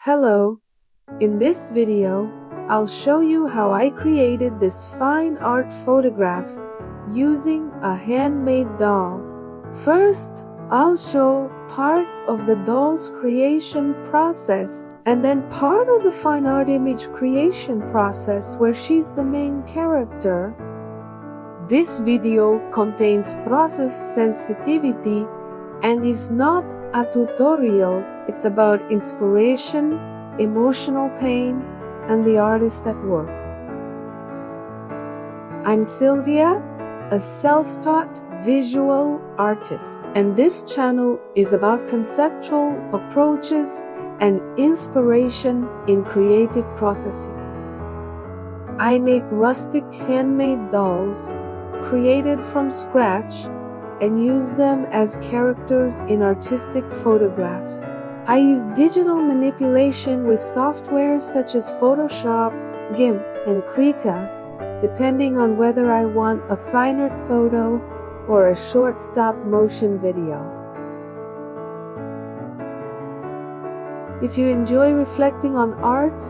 Hello, in this video, I'll show you how I created this fine art photograph using a handmade doll. First, I'll show part of the doll's creation process and then part of the fine art image creation process where she's the main character. This video contains process sensitivity and is not a tutorial. It's about inspiration, emotional pain, and the artist at work. I'm Silvia, a self-taught visual artist, and this channel is about conceptual approaches and inspiration in creative processing. I make rustic handmade dolls created from scratch and use them as characters in artistic photographs. I use digital manipulation with software such as Photoshop, GIMP, and Krita, depending on whether I want a fine art photo or a short stop-motion video. If you enjoy reflecting on art,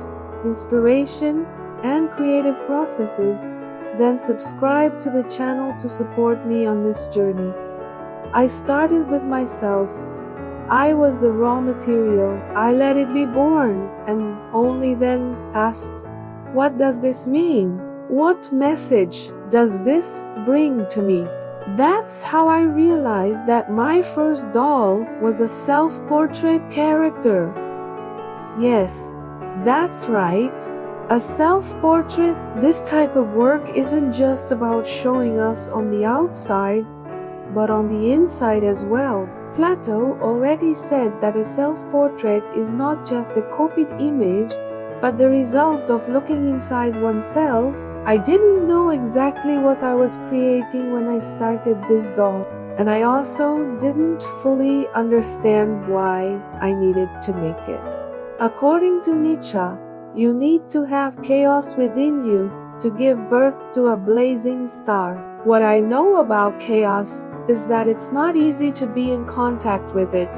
inspiration, and creative processes, then subscribe to the channel to support me on this journey. I started with myself. I was the raw material. I let it be born and only then asked, what does this mean? What message does this bring to me? That's how I realized that my first doll was a self-portrait character. Yes, that's right. A self-portrait. This type of work isn't just about showing us on the outside, but on the inside as well. Plato already said that a self-portrait is not just a copied image, but the result of looking inside oneself. I didn't know exactly what I was creating when I started this doll, and I also didn't fully understand why I needed to make it. According to Nietzsche, you need to have chaos within you to give birth to a blazing star. What I know about chaos is that it's not easy to be in contact with it.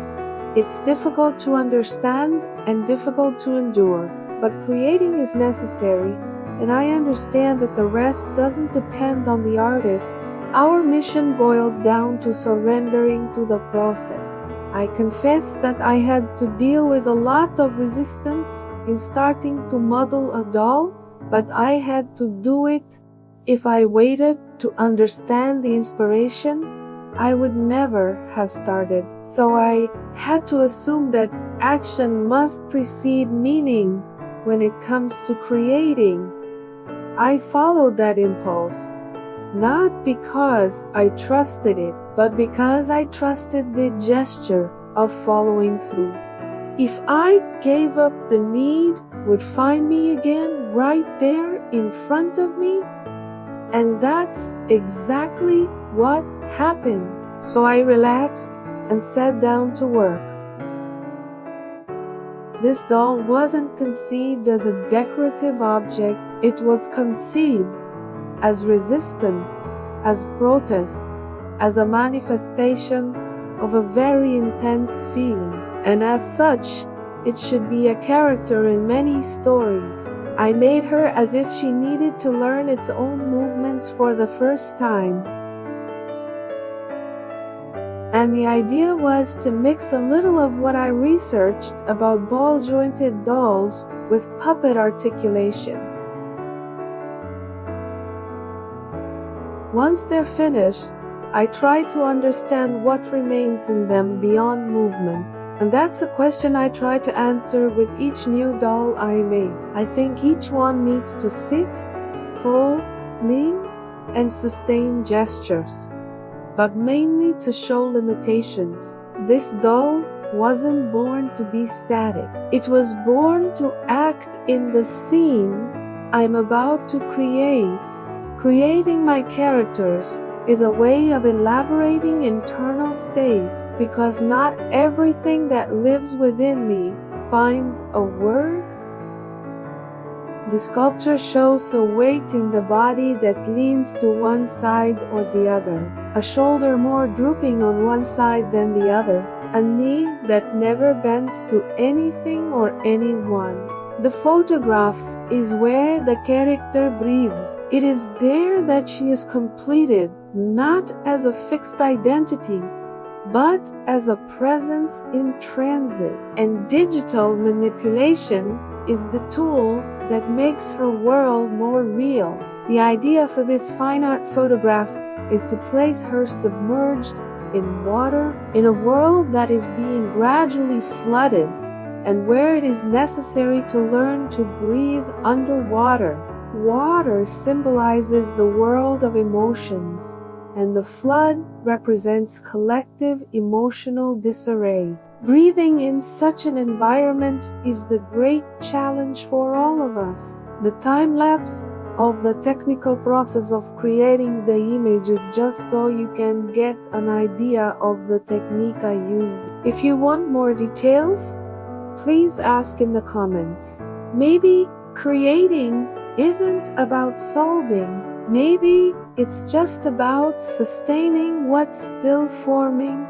It's difficult to understand and difficult to endure, but creating is necessary, and I understand that the rest doesn't depend on the artist. Our mission boils down to surrendering to the process. I confess that I had to deal with a lot of resistance in starting to model a doll, but I had to do it. If I waited to understand the inspiration, I would never have started. So I had to assume that action must precede meaning when it comes to creating. I followed that impulse, not because I trusted it, but because I trusted the gesture of following through. If I gave up, the need would find me again right there in front of me. And that's exactly what happened. So I relaxed and sat down to work. This doll wasn't conceived as a decorative object. It was conceived as resistance, as protest, as a manifestation of a very intense feeling. And as such, it should be a character in many stories. I made her as if she needed to learn its own movements for the first time. And the idea was to mix a little of what I researched about ball-jointed dolls with puppet articulation. Once they're finished, I try to understand what remains in them beyond movement. And that's a question I try to answer with each new doll I make. I think each one needs to sit, fall, lean, and sustain gestures, but mainly to show limitations. This doll wasn't born to be static. It was born to act in the scene I'm about to create. Creating my characters is a way of elaborating internal state, because not everything that lives within me finds a word. The sculpture shows a weight in the body that leans to one side or the other, a shoulder more drooping on one side than the other, a knee that never bends to anything or anyone. The photograph is where the character breathes. It is there that she is completed, not as a fixed identity, but as a presence in transit. And digital manipulation is the tool that makes her world more real. The idea for this fine art photograph is to place her submerged in water, in a world that is being gradually flooded, and where it is necessary to learn to breathe underwater. Water symbolizes the world of emotions, and the flood represents collective emotional disarray. Breathing in such an environment is the great challenge for all of us. The time-lapse of the technical process of creating the images, just so you can get an idea of the technique I used. If you want more details, please ask in the comments. Maybe creating isn't about solving. Maybe it's just about sustaining what's still forming.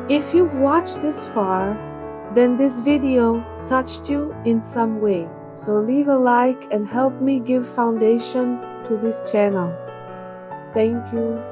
If you've watched this far, then this video touched you in some way. So leave a like and help me give foundation to this channel. Thank you.